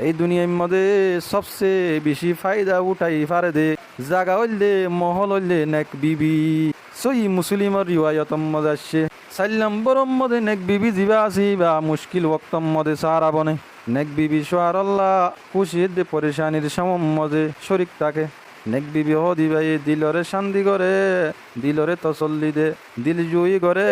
এই দুনিয়ার মধ্যে সবচেয়ে বেশি ফায়দা উঠাই পারে দে জাগা হইলে মহল হইলে নেক বিবি। সহি মুসলিমর রিওয়ায়তম মধ্যে আসছে 4 নম্বরের মধ্যে নেক বিবি জিবা আসি বা মুশকিল ওয়াক্তম মধ্যে সারা বনে নেক বিবি সোহার আল্লাহ খুশির দে পরেশানির সমম মধ্যে শরিক থাকে। নেক বিবি হ দিবাই দিলরে শান্তি করে, দিলরে তসল্লি দে, দিল জয়ী করে,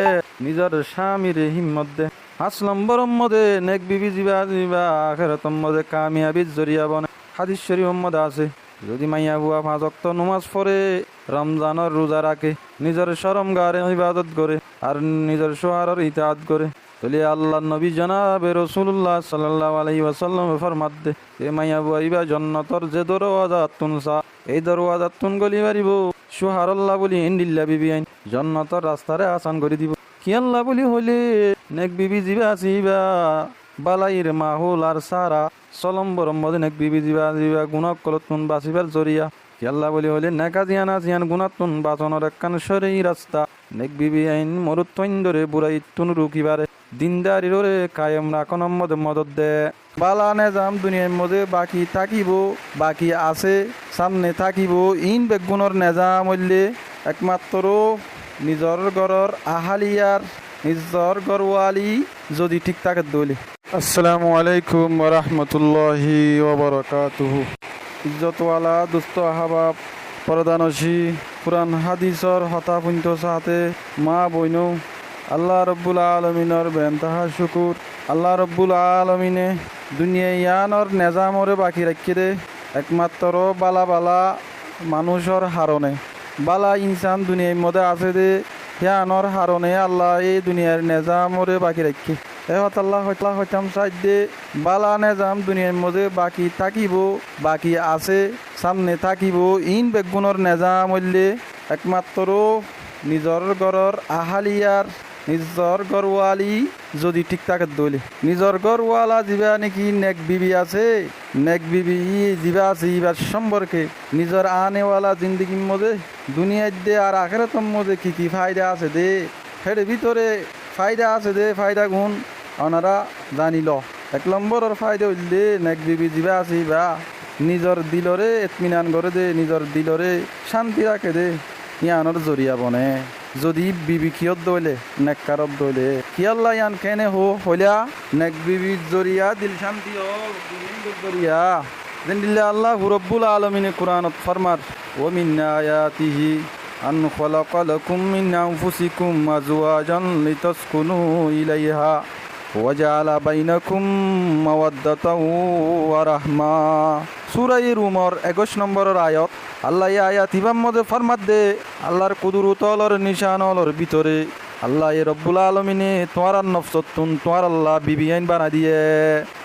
নিজের স্বামীর হিম্মত দে। 5 নম্বরের মধ্যে নেক বিবি জিবা জিবা আখিরাতম মধ্যে কামিয়াবির জরিয়া বনে। হাদিস শরীফ মধ্যে আছে যদি মাইয়া হুয়া 5 ওয়াক্ত নামাজ পড়ে, রমজানের রোজা রাখে, নিজের শরম গারে ইবাদত করে আর নিজের সোহারের ইতাআত করে, তাহলে আল্লাহ নবী জনাবে রাসূলুল্লাহ সাল্লাল্লাহু আলাইহি ওয়াসাল্লাম ফরমাত দে এ মাইয়া হুয়া ইবা জান্নাতর যে দরওয়াজা তুনসা এই দরওয়াজা তুন গলি মারিব সোহার আল্লাহ বলি ইন্দিল্লা বিবি আইন জান্নাতর রাস্তারে আসান করে দিব। কি আল্লাহ বলি হইলে নেক বিবি জিবা জিবা বালাইর মাহুল আর সারা সলম্বর মধ্যে নেক বিবি জিবা জিবা গুণক কলতুন বাসিবার জরিয়া। কি আল্লাহ বলি হইলে নেকা জিয়ানা জিয়ান গুণাতুন বাঁচানোর একখান সরেই রাস্তা। নেক বিবি আইন মরুত্বইন ধরে বুড়াই তুন রুকিবারে দিনদারির ওরে কায়েম রাখনের মধ্যে মদত দে। বালা নেজাম দুনিয়ার মধ্যে বাকি থাকিব, বাকি আছে সামনে থাকিব। ইন বেগুনের নেজাম হইলে একমাত্র নিজর ঘরের আহালিয়ার নিজর গরওয়ালি যদি ঠিক থাকে দলি। আসসালামু আলাইকুম ওয়া রাহমাতুল্লাহি ওয়া বারাকাতুহু। ইজ্জতওয়ালা দুস্থ আহবাব প্রধানসী কুরআন হাদিসর হতা পুন্ত সাথে মা বইনু আল্লাহ রব্বুল আলমিনের বেনতাহা শুকুর। আল্লাহ রব্বুল আলমিনে দুনিয়া ইয়ানর নেজামরে বাকি রাখি দে একমাত্র বালা বালা মানুষের হারণে। বালা ইনসান দুনিয়ার মধ্যে আছে দে ইয়ানর হারণে আল্লাহ এই দুনিয়ার নেজামরে বাকি রাখি আল্লাহ হইতাম সাইদে বালা নেজাম দুনিয়ার মধ্যে বাকি থাকিব, বাকি আছে সামনে থাকিব। ইন বেগুনের নেজাম হইলে একমাত্র নিজর ঘরের আহালিয়ার নিজর গরওয়ালি যদি ঠিক থাকে দলি। নিজর গরওয়ালা জিবা নাকি নেক বিবি আছে, নেক বিবি জিবা আছে ইবার সম্পর্কে নিজর আনেওয়ালা জিন্দগির মধ্যে দুনিয়ার দে আর আখিরাতের মধ্যে কি কি ফায়দা আছে দে হের ভিতরে ফায়দা আছে দে ফায়দা গুণ ওনারা জানিল। 1 নম্বরের ফায়দা হইলে নেক বিবি জিবা আছে বা নিজর দিলরে ইতমিনান করে দে, নিজর দিলরে শান্তি রাখে দে ইয়ানোর জরিয়া বনে। যদি বিবি কিয়ত দইলে নেককারত দইলে কি আল্লাহ ইয়ান কেনে হইলা নেক বিবির জরিয়া দিল শান্তি হল বিবির জরিয়া যেন দিল্লা আল্লাহ রব্বুল আলমিনে কুরআনত ফরমার ও মিন আয়াতিহি আন খালাকা লাকুম মিন আনফুসিকুম আজওয়াজান লিতাসকুনু ইলাইহা ওয়া জাআলা বাইনাকুম মাওয়াদ্দাতাও ওয়া রাহমা। সূরা রুমর 21 নম্বরের আয়াত। আল্লাহ এই আয়াত ইমাম মধ্যে ফরমাত দে আল্লাহর কুদরত অলর নিশান অলর ভিতরে আল্লাহ এ রব্বুল আলমিনে তোমার নফসতুন তোমার আল্লাহ বিবি আইন বানা দিয়ে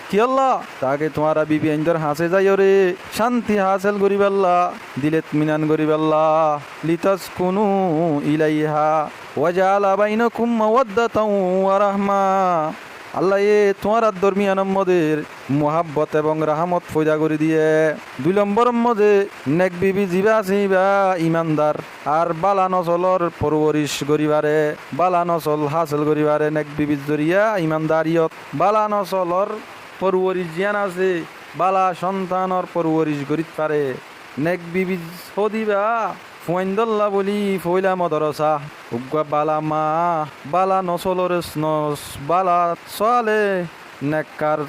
কি আল্লাহ তাকে তোমার বিবি আইনদের হাসে যাই রে শান্তি হাসিল করিব আল্লাহ দিলেত মিনান করিব আল্লাহ লিতাসকুনু ইলাইহা ওয়া জাআলা বাইনাকুম মাওয়াদ্দাতাও ওয়া রাহমা। আল্লাহ এ তোমার দরমিয়ানের মধ্যে মোহাব্বত এবং রাহমত পয়দা করে দিয়ে। 2 নম্বরের মধ্যে নেক বিবি জিবা জিবা ইমানদার আর বালা নসলর পরবরিশ করিবারে বালা নসল হাসিল করিবারে নেক বিবির জরিয়া ইমানদারিয়ত বালা নসলর পরবরিশ জ্ঞান আছে বালা সন্তানর পরবরিশ করিত পারে। নেক বিবি সদিবা ফুয়াইন্দল্লা বলি ফইলা মদরসা উগ্গা বালা মা বালা নসলরে বালা সোয়ালে নেককার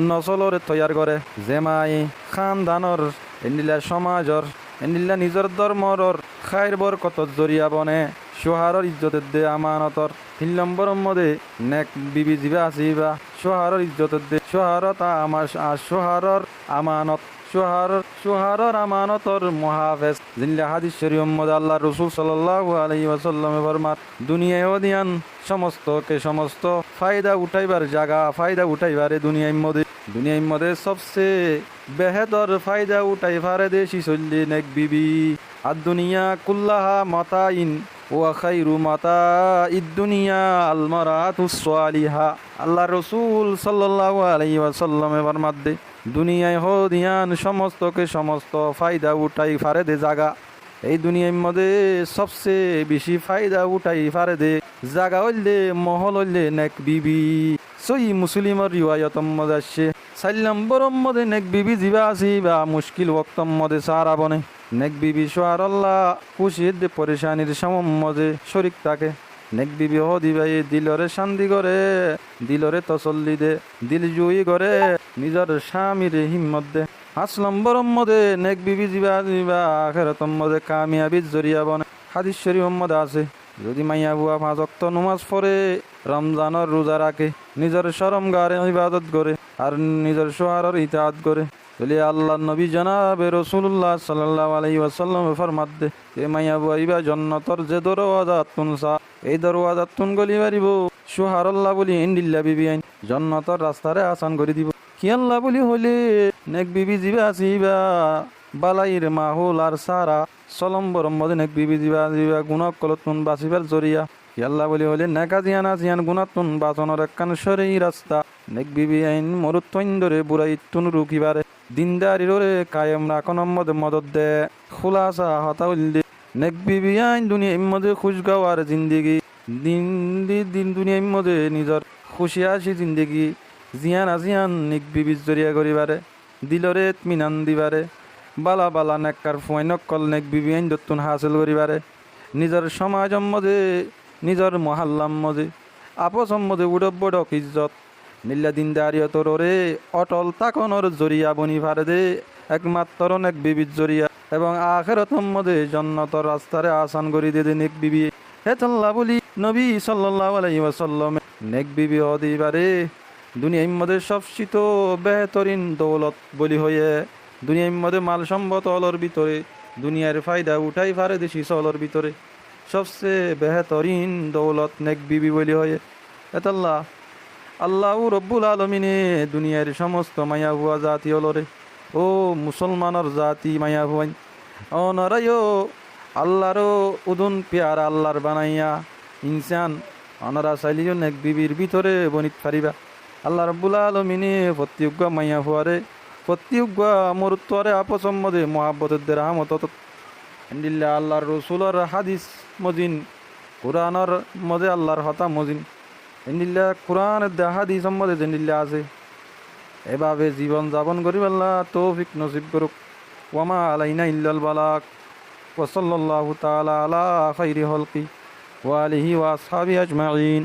নসলরে তৈয়ার করে জেমাই খানদানর এনিলা সমাজর এনিলা নিজর ধর্মর খাইর বরকত জরিয়া বনে সোহারর ইজ্জতের দে আমানতর। 3 নম্বরের মধ্যে নেক বিবি জিবা আসিবা সোহারর ইজ্জতের দে সোহারত আমার সোহারর আমানত সোহারর আমানতর মুহাফেজ। জিল্লা হাদিস শরীফ মধ্যে আল্লাহ রাসূল সাল্লাল্লাহু আলাইহি ওয়াসাল্লাম ফরমান দুনিয়ায় ওদিয়ান সমস্ত ফায়দা উঠাইবার জায়গা ফায়দা উঠাইবারে দুনিয়ার মধ্যে সবচেয়ে বেহতর ফায়দা উঠাইবারে দেশি চললে নেক বিবি। আর দুনিয়া কুল্লাহা মাতাইন ওয়া খায়রু মাতাইদ দুনিয়া আল মারাতুস সালিহা। আল্লাহ রাসূল সাল্লাল্লাহু আলাইহি ওয়াসাল্লাম ফরমান দে দুনিয়ায় হদিয়ান সমস্ত ফায়দা উঠাই ফারে দে জাগা। এই দুনিয়ার মধ্যে সবচেয়ে বেশি ফায়দা উঠাই ফারে দে জাগা হইলে মহল হইলে নেক বিবি। সহি মুসলিমের রিওয়ায়তম মধ্যে আসছে 4 নম্বরের মধ্যে নেক বিবি জিবা আসি বা মুশকিল ওয়াক্তম মধ্যে সারা বনে নেক বিবি সোহার আল্লাহ খুশির পরেশানির সমম মধ্যে শরিক থাকে নেক বিবি হদি ভাই দিলরে শান্তি করে দিলরে তসল্লি দে দিল জুই করে নিজের স্বামীর হিম্মত দে 5 নম্বরের মধ্যে নেক বিবি জিবা জিবা আখিরাতম মধ্যে কামিয়াবির জরিয়া বনে হাদিস শরীফের মধ্যে আছে যদি মাইয়া বুয়া 5 ওয়াক্ত নামাজ পড়ে রমজানের রোজা রাখে নিজের শরম গারে ইবাদত করে আর নিজের সোহারের ইতাআত করে বলে আল্লাহ নবী জনাবে রাসূলুল্লাহ সাল্লাল্লাহু আলাইহি ওয়াসাল্লাম ফরমাত দে এ মাইয়া বুয়া ইবা জান্নাতর যে দরওয়াজা তুনসা এই দরওয়াজা তুন গলি মারিব সোহারাল্লাহ বলি ইন্দিল্লা বিবি আইন জান্নাতর রাস্তারে আসান করে দিব কি আল্লাহ বলি হলে নেক বিবি জিবা আসিবা বালাইর মাহুল আর সারা সলম্বর মধ্যে নেক বিবি জিবা জিবা গুণক কলতুন বাসিবার জরিয়া আল্লাহ বলি হলে নেকা জিয়ানা জিয়ান গুণাতুন বাচনের একখান সরেই রাস্তা নেক বিবি আইন মরুত্বইন ধরে বুড়াই তুন রুকিবারে দিনদারিরে কায়েম রাখন মধ্যে মদত দে খুলাসা হতাউল দে নেক বিবি আইন দুনিয়ার মধ্যে খুশগাওয়ার জিন্দেগি দিন দুনিয়ার মধ্যে নিজের খুশি আসি জিন্দেগি জিয়ান আজিয়ান নেক বিবির জরিয়া করিবারে দিলরে ইতমিনান দিবারে বালা বালা নেককার ফুয়াইনক কল নেক বিবি আইন দত্তুন হাসিল করিবারে নিজের সমাজের মধ্যে নিজের মহাল্লার মধ্যে আপসর মধ্যে উড়ব বড়ক ইজ্জত নীলা দিনদারিয়তর রে অটল তাকনর জরিয়া বনি ভারে দে একমাত্র নেক বিবির জরিয়া এবং আখিরাতের মধ্যে জান্নাতের রাস্তারে আসান করি দে নেক বিবি হেতাল্লাহ বলি নবী সাল্লাল্লাহু আলাইহি ওয়াসাল্লাম নেক বিবি হদিবারে দুনিয়ার মধ্যে সবচিত বেহতরিন দৌলত বলি হয়ে দুনিয়ার মধ্যে মাল সম্পদ অলর ভিতরে দুনিয়ার ফায়দা উঠাই পারে দেশি চলর ভিতরে সবচেয়ে বেহতরিন দৌলত নেক বিবি বলি হয়ে এতাল্লাহ আল্লাহ রব্বুল আলমিনে দুনিয়ার সমস্ত মায়া হুয়া জাতি অলরে ও মুসলমানের জাতি মায়া হুয়াই অনারাইও আল্লাহরও উদুন পেয়ার আল্লাহর বানাইয়া ইনসান অনারা চাইলিও নেক বিবির ভিতরে বনিত পারিবা আল্লাহ রব্বুল আলমিনে প্রত্যেক মাইয়া হুয়ারে প্রত্যেক মরুত্বরে আপসম্মদে মহাব্বতের রহমত আলহামদুলিল্লাহ আল্লাহর রসুলের হাদিস মজিন কোরআনের মধ্যে আল্লাহর হতা মজিন আলহামদুলিল্লাহ কোরআনের হাদিস মধ্যে জিন্দিল্লাহ আছে এভাবে জীবন যাপন করি আল্লাহ তৌফিক নসিব করুক ওয়ামা আলাইনা ইল্লাল বালাগ ওয়া সাল্লাল্লাহু তাআলা আলা খাইরি খালকি ওয়া আলিহি ওয়া আসহাবিহি আজমাইন।